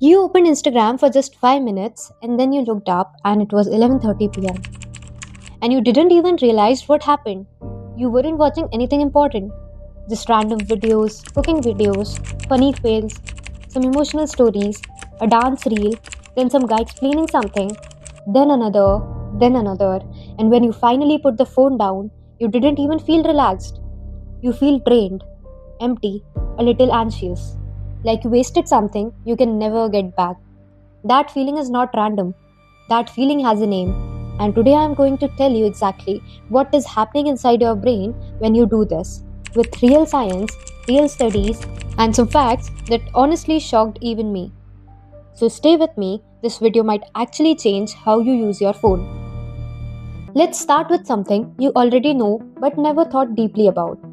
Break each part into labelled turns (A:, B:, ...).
A: You opened Instagram for just 5 minutes and then you looked up and it was 11:30 p.m. And you didn't even realize what happened. You weren't watching anything important. Just random videos, cooking videos, funny fails, some emotional stories, a dance reel, then some guy explaining something, then another, and when you finally put the phone down, you didn't even feel relaxed. You feel drained, empty, a little anxious, like you wasted something you can never get back. That feeling is not random. That feeling has a name. And today I am going to tell you exactly what is happening inside your brain when you do this, with real science, real studies, and some facts that honestly shocked even me. So stay with me, this video might actually change how you use your phone. Let's start with something you already know but never thought deeply about.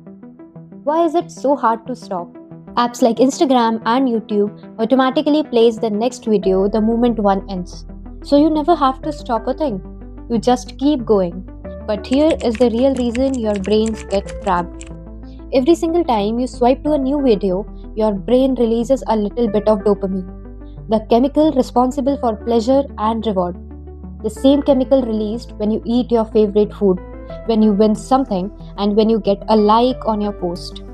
A: Why is it so hard to stop? Apps like Instagram and YouTube automatically plays the next video the moment one ends. So you never have to stop a thing. You just keep going. But here is the real reason your brains get trapped. Every single time you swipe to a new video, your brain releases a little bit of dopamine, the chemical responsible for pleasure and reward. The same chemical released when you eat your favorite food, when you win something, and when you get a like on your post.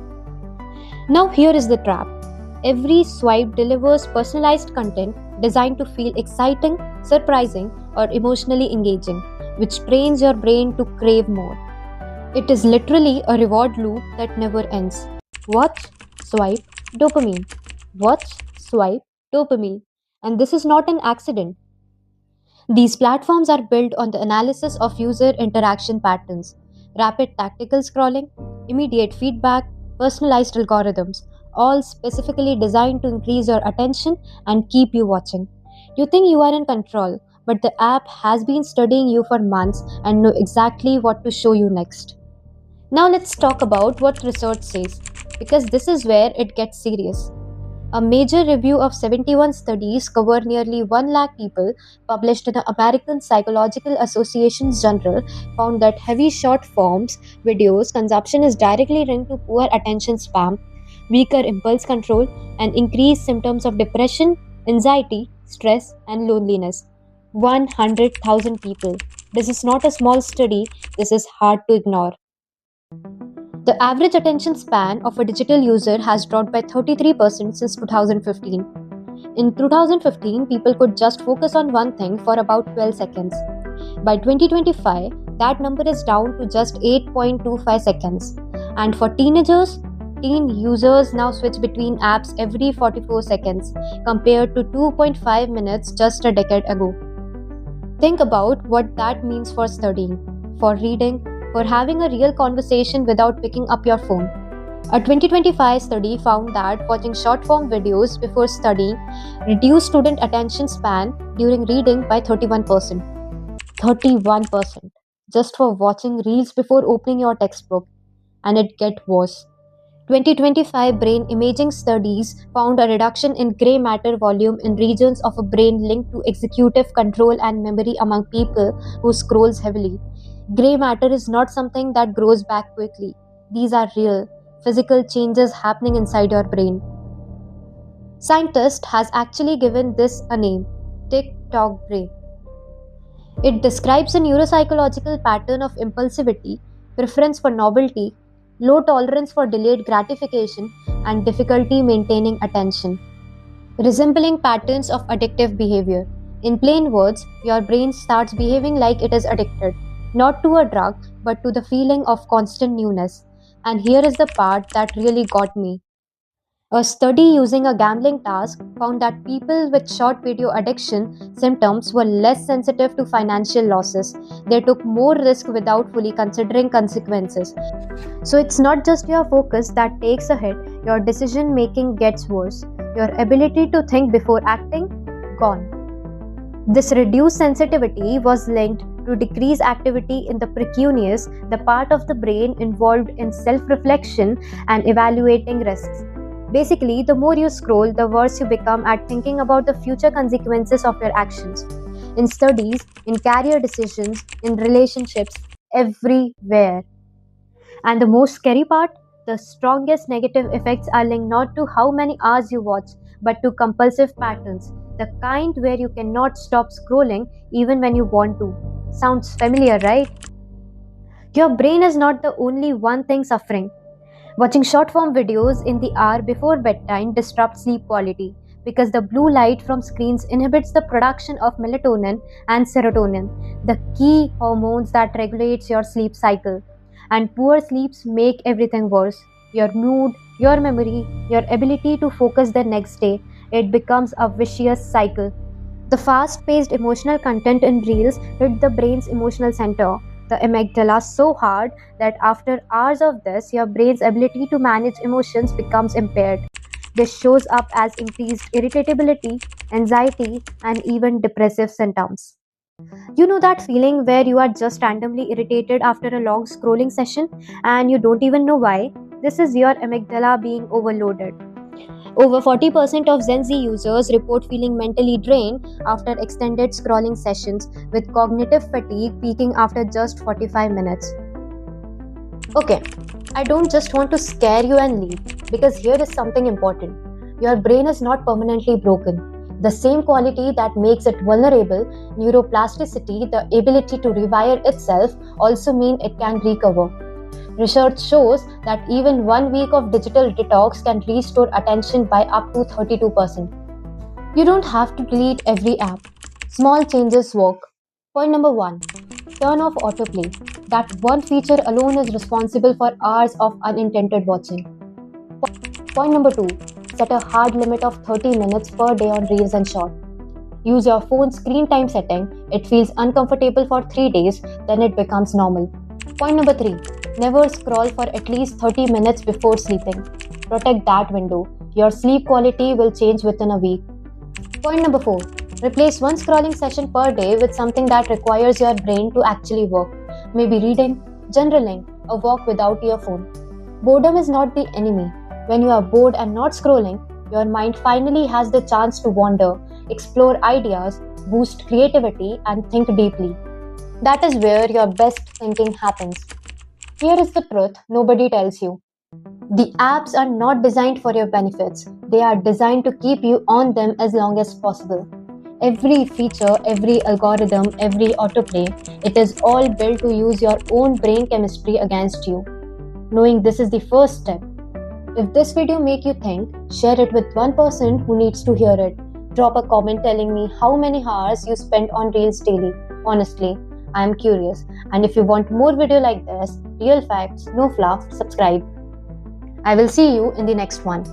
A: Now, here is the trap. Every swipe delivers personalized content designed to feel exciting, surprising, or emotionally engaging, which trains your brain to crave more. It is literally a reward loop that never ends. Watch, swipe, dopamine. Watch, swipe, dopamine. And this is not an accident. These platforms are built on the analysis of user interaction patterns, rapid tactical scrolling, immediate feedback, personalized algorithms, all specifically designed to increase your attention and keep you watching. You think you are in control, but the app has been studying you for months and know exactly what to show you next. Now let's talk about what research says, because this is where it gets serious. A major review of 71 studies cover nearly 1 lakh people published in the American Psychological Association's journal found that heavy short forms videos consumption is directly linked to poor attention span, weaker impulse control, and increased symptoms of depression, anxiety, stress, and loneliness. 100,000 people. This is not a small study, this is hard to ignore. The average attention span of a digital user has dropped by 33% since 2015. In 2015, people could just focus on one thing for about 12 seconds. By 2025, that number is down to just 8.25 seconds. And for teenagers, teen users now switch between apps every 44 seconds compared to 2.5 minutes just a decade ago. Think about what that means for studying, for reading, for having a real conversation without picking up your phone. A 2025 study found that watching short form videos before studying reduced student attention span during reading by 31%. 31%. Just for watching reels before opening your textbook. And it gets worse. 2025 brain imaging studies found a reduction in gray matter volume in regions of a brain linked to executive control and memory among people who scrolls heavily. Gray matter is not something that grows back quickly. These are real, physical changes happening inside your brain. Scientist has actually given this a name, tick-tock brain. It describes a neuropsychological pattern of impulsivity, preference for novelty, low tolerance for delayed gratification, and difficulty maintaining attention, resembling patterns of addictive behavior. In plain words, your brain starts behaving like it is addicted, not to a drug, but to the feeling of constant newness. And here is the part that really got me. A study using a gambling task found that people with short video addiction symptoms were less sensitive to financial losses. They took more risk without fully considering consequences. So it's not just your focus that takes a hit, your decision making gets worse. Your ability to think before acting, gone. This reduced sensitivity was linked to decreased activity in the precuneus, the part of the brain involved in self-reflection and evaluating risks. Basically, the more you scroll, the worse you become at thinking about the future consequences of your actions. In studies, in career decisions, in relationships, everywhere. And the most scary part, the strongest negative effects are linked not to how many hours you watch, but to compulsive patterns. The kind where you cannot stop scrolling even when you want to. Sounds familiar, right? Your brain is not the only one thing suffering. Watching short form videos in the hour before bedtime disrupts sleep quality because the blue light from screens inhibits the production of melatonin and serotonin, the key hormones that regulates your sleep cycle. And poor sleeps make everything worse. Your mood, your memory, your ability to focus the next day, it becomes a vicious cycle. The fast paced emotional content in Reels hit the brain's emotional center, the amygdala, so hard that after hours of this, your brain's ability to manage emotions becomes impaired. This shows up as increased irritability, anxiety, and even depressive symptoms. You know that feeling where you are just randomly irritated after a long scrolling session and you don't even know why? This is your amygdala being overloaded. Over 40% of Gen Z users report feeling mentally drained after extended scrolling sessions, with cognitive fatigue peaking after just 45 minutes. Okay, I don't just want to scare you and leave, because here is something important. Your brain is not permanently broken. The same quality that makes it vulnerable, neuroplasticity, the ability to rewire itself, also mean it can recover. Research shows that even 1 week of digital detox can restore attention by up to 32%. You don't have to delete every app. Small changes work. Point number 1. Turn off autoplay. That one feature alone is responsible for hours of unintended watching. Point number 2. Set a hard limit of 30 minutes per day on Reels and Short. Use your phone's screen time setting. It feels uncomfortable for 3 days, then it becomes normal. Point number 3. Never scroll for at least 30 minutes before sleeping. Protect that window. Your sleep quality will change within a week. Point number 4. Replace one scrolling session per day with something that requires your brain to actually work. Maybe reading, journaling, a walk without your phone. Boredom is not the enemy. When you are bored and not scrolling, your mind finally has the chance to wander, explore ideas, boost creativity, and think deeply. That is where your best thinking happens. Here is the truth nobody tells you. The apps are not designed for your benefits. They are designed to keep you on them as long as possible. Every feature, every algorithm, every autoplay, it is all built to use your own brain chemistry against you. Knowing this is the first step. If this video make you think, share it with one person who needs to hear it. Drop a comment telling me how many hours you spend on Reels daily. Honestly, I am curious. And if you want more video like this, real facts, no fluff, subscribe. I will see you in the next one.